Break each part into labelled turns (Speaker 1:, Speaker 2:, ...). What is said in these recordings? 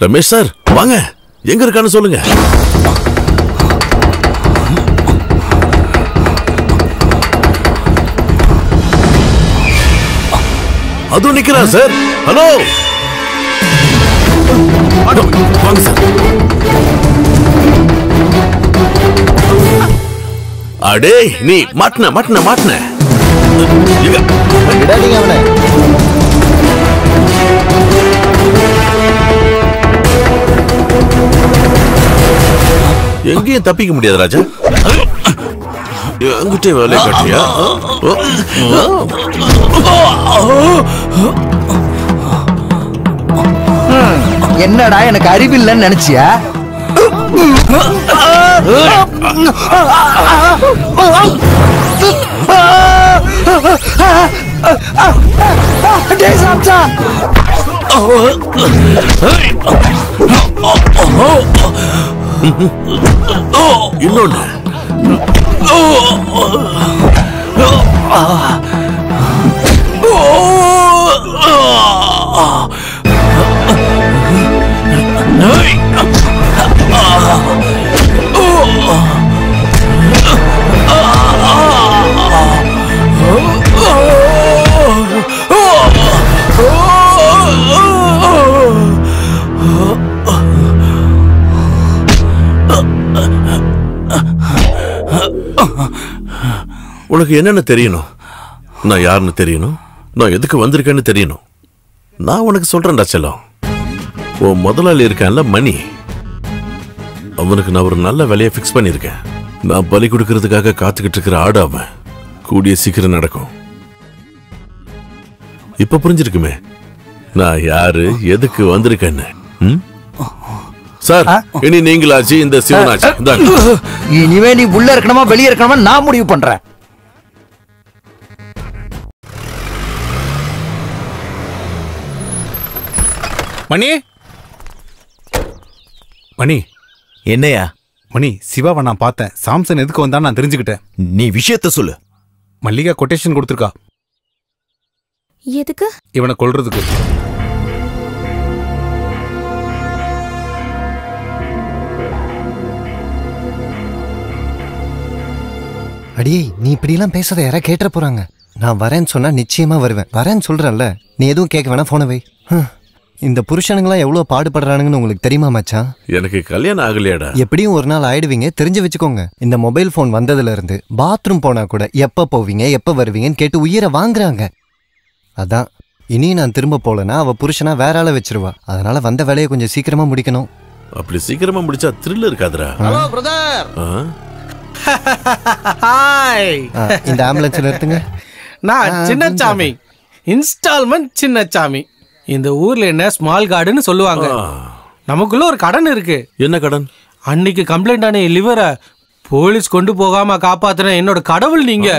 Speaker 1: Ramesh sir வாங்க, எங்க இருக்கான்னு சொல்லுங்க. அதுவும் நிக்கிறான் சார். ஹலோ வாங்க சார். அடே நீ மாட்டின மாட்டின மாட்டின
Speaker 2: அவனை.
Speaker 1: எங்கேயும் தப்பிக்க முடியாது ராஜா. என்கிட்ட வேலை காட்டியா?
Speaker 2: என்னடா எனக்கு அறிவில்லைன்னு நினைச்சியா?
Speaker 1: இன்னொன்னு உனக்கு என்னன்னு தெரியணும், நான் யாருன்னு தெரியணும், நான் எதுக்கு வந்திருக்கேன்னு தெரியணும். நான் உனக்கு சொல்றேன்டா செல்லம். உன் முதலாளி இருக்கான்ல மணி, அவனுக்கு நான் ஒரு நல்ல வேலையை ஃபிக்ஸ் பண்ணியிருக்கேன். நான் பலி கொடுக்கறதுக்காக காத்துக்கிட்டு இருக்கிற ஆடு அவன். கூடிய சீக்கிரம் நடக்கும். இப்ப புரிஞ்சிருக்குமே நான் யாரு, எதுக்கு வந்திருக்கேன்னு. சார் இனி நீங்களாச்சு இந்த சிவனாச்சு.
Speaker 2: இனிமே நீ உள்ள இருக்கணுமா வெளியே இருக்கணுமா நான் முடிவு பண்றேன்.
Speaker 3: மணி மணி
Speaker 4: என்னையா?
Speaker 3: மணி, சிவாவை நான் பார்த்தேன். சாம்சன் எதுக்கு வந்தான்னு நான் தெரிஞ்சுக்கிட்டேன்.
Speaker 4: நீ விஷயத்த சொல்லு.
Speaker 3: மல்லிகா கொட்டேஷன் கொடுத்துருக்கா.
Speaker 5: எதுக்கு?
Speaker 3: இவனை கொல்றதுக்கு.
Speaker 2: அடியே நீ இப்படி எல்லாம் பேசாத, யாரா கேட்ட போறாங்க. நான் வரேன்னு சொன்னா நிச்சயமா வருவேன். வரேன்னு சொல்றேன்ல, நீ எதுவும் கேட்க வேணா, போன வை. இந்த புருஷனுங்களாம் எவ்வளவு பாடுபடுறானுங்கன்னு உங்களுக்கு தெரியுமா மச்சான்?
Speaker 1: எனக்கு கல்யாணம் ஆகலையாடா.
Speaker 2: எப்படியும் ஒரு நாள் ஆயிடுவீங்க, தெரிஞ்சு வச்சுக்கோங்க. இந்த மொபைல் போன் வந்ததுல இருந்து பாத்ரூம் போனா கூட எப்ப போவீங்க எப்ப வருவீங்கன்னு கேட்டு உயிரை வாங்குறாங்க. அதான் இனி நான் திரும்ப போலனா அவ புருஷனா வேற ஆள வச்சிருவா. அதனால வந்த வேலையை கொஞ்சம் சீக்கிரமா முடிக்கணும்.
Speaker 1: அப்படி சீக்கிரமா முடிச்சா த்ரில் இருக்காதுடா.
Speaker 6: Hello brother.
Speaker 2: ஹாய். இந்த ஆம்புலன்ஸ்ல நிறுத்துங்க.
Speaker 6: நான் சின்னசாமி, இன்ஸ்டால்மெண்ட் சின்னசாமி. இந்த ஊர்ல என்ன ஸ்மால் கார்டுன்னு சொல்லுவாங்க. நமக்குள்ள ஒரு கடன் இருக்கு.
Speaker 1: என்ன கடன்?
Speaker 6: அன்னைக்கு கம்ப்ளைண்ட் ஆன லிவரை போலீஸ் கொண்டு போகாம காப்பாத்துன என்னோட கடவுள் நீங்க.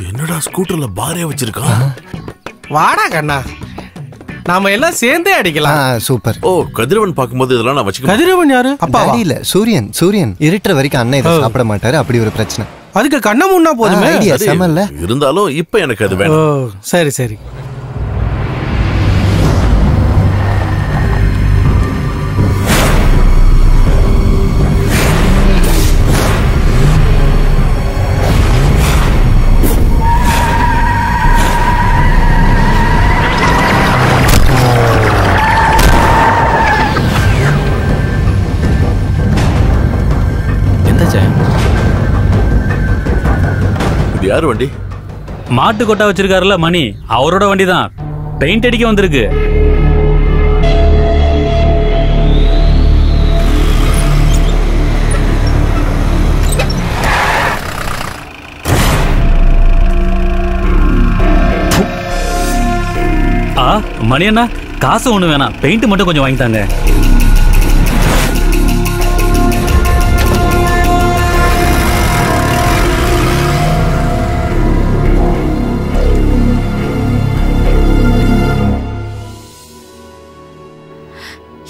Speaker 1: என்னடா ஸ்கூட்டர்ல பாரே வச்சிருக்கான்?
Speaker 6: வாடா கண்ணா, நாம எல்லாம் சேர்ந்தே அடிக்கலாம்.
Speaker 2: சூப்பர்.
Speaker 1: ஓ, கதிரவன் பாக்கும்போது இதெல்லாம் நான் வச்சுக்க.
Speaker 6: கதிரவன் யாரு? அப்பா
Speaker 2: இல்ல, சூரியன். சூரியன் இருட்டுற வரைக்கும் அண்ணன் இதை சாப்பிட மாட்டாரு. அப்படி ஒரு பிரச்சனை.
Speaker 6: அதுக்கு கண்ண முன்னா போதுமே.
Speaker 2: ஐடியா செமல்ல.
Speaker 1: இருந்தாலும் இப்ப எனக்கு அது வேணும்.
Speaker 6: சரி சரி.
Speaker 1: யாரு வண்டி?
Speaker 7: மாட்டு கொட்டா வச்சிருக்காருல மணி, அவரோட வண்டி தான். பெயிண்ட் அடிக்க வந்திருக்கு. மணி அண்ணா, காசு ஒண்ணு வேணாம், பெயிண்ட் மட்டும் கொஞ்சம் வாங்கிட்டாங்க.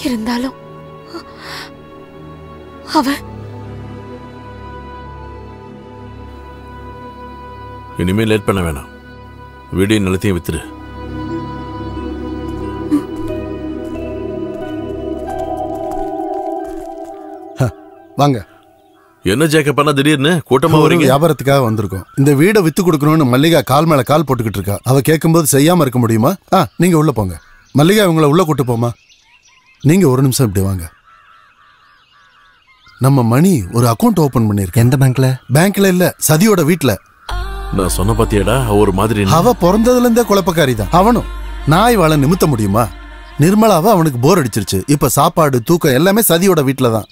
Speaker 5: இருந்தாலும் அவன்
Speaker 1: இனிமே லேட் பண்ண வேணாம். வீடியோ நிலத்தையும் வித்துரு.
Speaker 8: வாங்க.
Speaker 1: என்ன ஜேக்கப் பண்ண திடீர்னு கூட்டமா
Speaker 8: ஒரு
Speaker 1: வரீங்க?
Speaker 8: வியாபாரத்துக்காக வந்திருக்கோம். இந்த வீடை வித்து கொடுக்கணும்னு மல்லிகா கால் மேல கால் போட்டுக்கிட்டு இருக்கா. அவ கேட்கும்போது செய்யாம இருக்க முடியுமா? நீங்க உள்ள போங்க. மல்லிகா உங்களை உள்ள கூட்டு போமா. நீங்க ஒரு நிமிஷம் இப்படி வாங்க. நம்ம மணி ஒரு அக்கௌண்ட் ஓபன் பண்ணிருக்க.
Speaker 2: எந்த பேங்க்ல?
Speaker 8: பேங்க்ல இல்ல, சதியோட வீட்டுல.
Speaker 1: நான் சொன்ன பாத்தியாடா, ஒரு மாதிரி
Speaker 8: அவ பிறந்ததுல இருந்தே குழப்பக்காரி தான். அவனும் நாய் வாழ நிமித்த முடியுமா? நிர்மலாவை அவனுக்கு போர் அடிச்சிருச்சு. இப்ப சாப்பாடு தூக்கம் எல்லாமே சதியோட வீட்டுல தான்.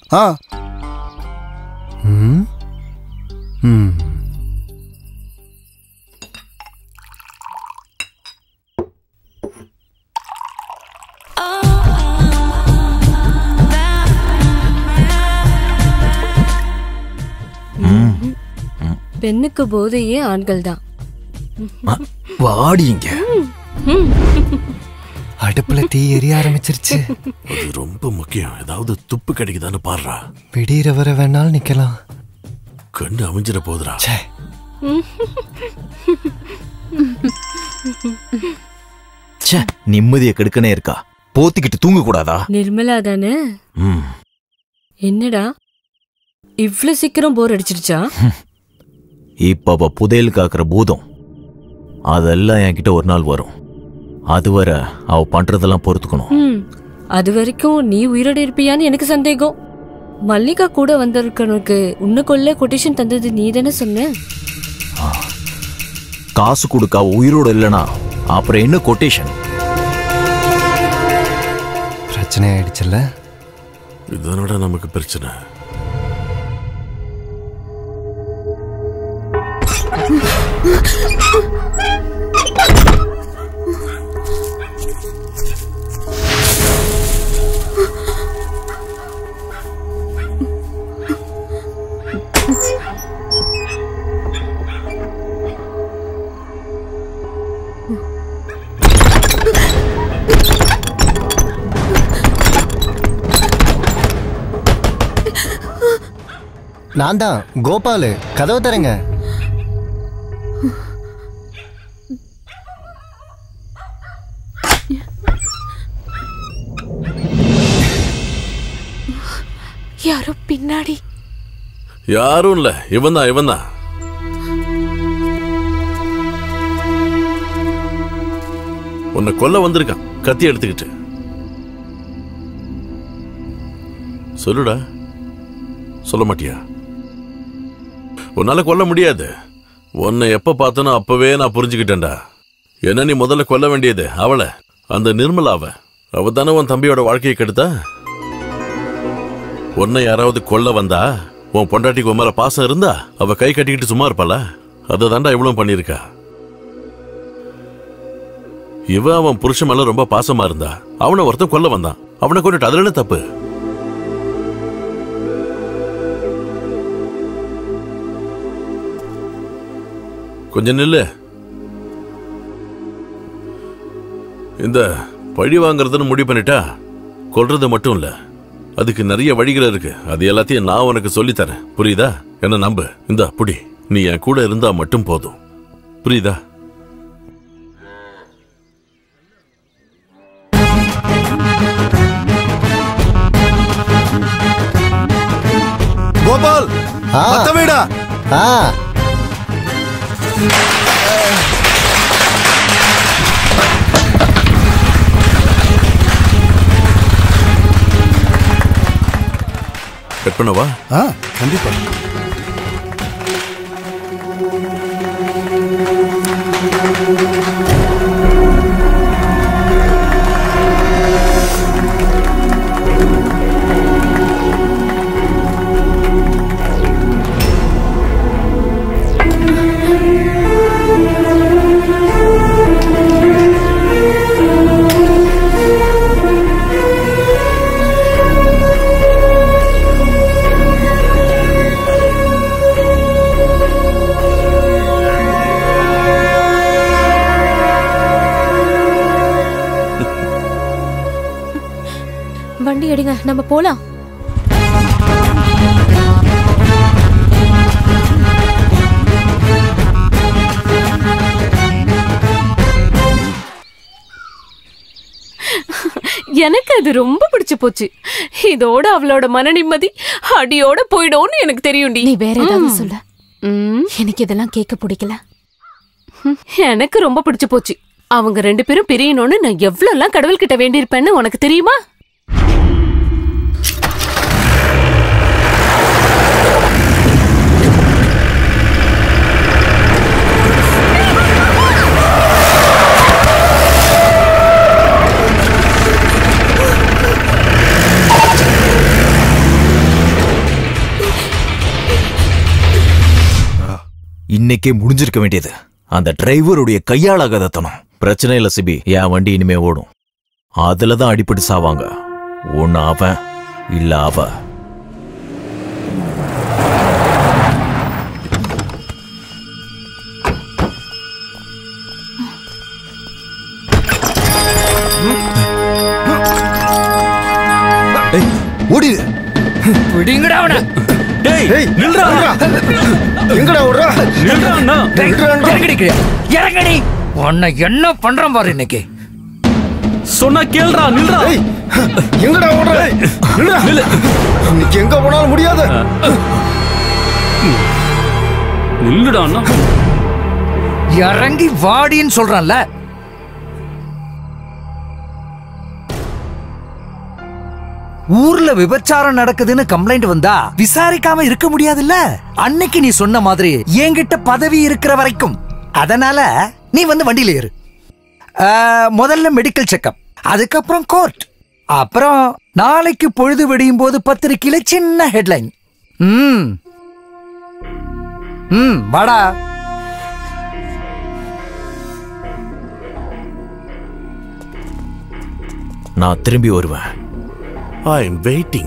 Speaker 5: பெண்ணுக்கு போதையே ஆண்கள் தான்.
Speaker 4: வாடிங்க.
Speaker 2: அடுப்புல தீ எரிய ஆரம்பிச்சிருச்சு.
Speaker 1: அது ரொம்ப முக்கியம். ஏதாவது துப்பு கிடைக்குதான்னு பாடுறா.
Speaker 2: விடியற வர வேணாலும் நிக்கலாம்.
Speaker 1: கண்டு அமைஞ்சிட போதுரா.
Speaker 4: நிம்மதியை கெடுக்கனே இருக்கா. போத்திக்கிட்டு தூங்க கூடாதா?
Speaker 5: நிர்மலா தானே? என்னடா இவ்ளோ சீக்கிரம் போர் அடிச்சிருச்சா?
Speaker 4: இப்ப அவ புதையல் காக்குற பூதம் அதெல்லாம் என்கிட்ட ஒரு நாள் வரும். அதுவரை அவ பண்றதெல்லாம் பொறுத்துக்கணும்.
Speaker 5: அது வரைக்கும் நீ உயிரோட இருப்பியான்னு எனக்கு சந்தேகம். மல்லிகா கூட வந்திருக்கனுக்கு உன்னை கொல்ல கொட்டேஷன் தந்தது நீ தானே சொன்ன?
Speaker 4: காசு கொடுக்க உயிரோட இல்லனா அப்புறம் என்ன கொட்டேஷன்?
Speaker 2: பிரச்சனை ஆயிடுச்சுல்ல.
Speaker 1: இதனோட நமக்கு பிரச்சனை.
Speaker 2: நான் தான் கோபாலு. கதவு தரங்க.
Speaker 5: யாரோ பின்னாடி.
Speaker 1: யாரும் இல்ல, இவன் தான். உன்னை கொல்ல வந்திருக்கான் கத்தி எடுத்துக்கிட்டு. சொல்லுடா. சொல்ல மாட்டியா? உன்னால கொல்ல முடியாது. உன்னை எப்ப பார்த்தனோ அப்பவே நான் புரிஞ்சுக்கிட்டேன்டா. என்ன நீ முதல்ல கொல்ல வேண்டியது அவளை, அந்த நிர்மலாவை. அவ தானே உன் தம்பியோட வாழ்க்கையை கெடுத்தா. உன்னை யாராவது கொல்ல வந்தா உன் பொண்டாட்டிக்கு உன் மேல பாசம் இருந்தா அவ கை கட்டிக்கிட்டு சும்மா இருப்பாளா? அதை தாண்டா இவ்வளவு பண்ணிருக்கா. இவ அவன் புருஷன் மேல ரொம்ப பாசமா இருந்தா அவனை ஒருத்தன் கொல்ல வந்தான். அவனை கொண்டுட்டு அதுல என்ன தப்பு? கொஞ்சம் நில்லு. இந்த பழி வாங்கறதுன்னு முடிவு பண்ணிட்டா கொல்றது மட்டும் இல்ல, அதுக்கு நிறைய வழிகள் இருக்கு. அது எல்லாத்தையும் நான் உனக்கு சொல்லித்தரேன். புரியுதா? என்ன நம்பு. இந்த புடி. நீ என் கூட இருந்தா மட்டும் போதும். புரியுதா?
Speaker 8: கோபால் வீடா.
Speaker 1: கட் பண்ணவா?
Speaker 8: கண்டிப்பா.
Speaker 5: வண்டி எடுங்க, நம்ம போலாம்.
Speaker 9: எனக்கு அது ரொம்ப பிடிச்சு போச்சு. இதோட அவளோட மன நிம்மதி அடியோட போயிடும்னு எனக்கு தெரியும்டி.
Speaker 10: நீ வேற ஏதாவது சொல்ல. எனக்கு இதெல்லாம் கேட்க பிடிக்கல.
Speaker 9: எனக்கு ரொம்ப பிடிச்சு போச்சு. அவங்க 2 பேரும் பிரியணும்னு நான் எவ்வளவுலாம் கடவுள்கிட்ட வேண்டியிருப்பேன்னு உனக்கு தெரியுமா?
Speaker 4: இன்னைக்கே முடிஞ்சிருக்க வேண்டியது. அந்த டிரைவருடைய கையாளாகத்தனம். பிரச்சனை இல்ல சிபி, என் வண்டி இனிமே ஓடும். அதுலதான் அடிப்பட்டு சாவாங்க. ஒன்னு அவன் இல்ல அவ.
Speaker 11: ஓடி
Speaker 12: விடுங்கடா அவன.
Speaker 11: டேய் நில்றா. எங்கடா ஓடுற?
Speaker 12: நில்றா அண்ணா. இறங்கடி. உன்னை என்ன பண்றேன் பாரு இன்னைக்கு.
Speaker 7: சொன்னா கேளுடா. நில்றா.
Speaker 11: எங்கடா ஓடுற? நில்லு. இன்னைக்கு எங்க போனாலும் முடியாது.
Speaker 7: நில்லுடா அண்ணா.
Speaker 12: இறங்கி வாடின்னு சொல்றான்ல. ஊர்ல விபச்சாரம் நடக்குதுன்னு கம்ப்ளைண்ட் வந்தா விசாரிக்காம இருக்க முடியாதுல்ல. அன்னைக்கு நீ சொன்ன மாதிரி என்கிட்ட பதவி இருக்கிற வரைக்கும். அதனால நீ வந்து வண்டியில ஏறு. முதல்ல மெடிக்கல் செக்அப், அதுக்கப்புறம் கோர்ட், அப்புறம் நாளைக்கு பொழுது வெடியும் போது பத்திரிக்கையில சின்ன ஹெட்லைன். வாடா.
Speaker 4: நான் திரும்பி வருவேன்.
Speaker 1: I am waiting.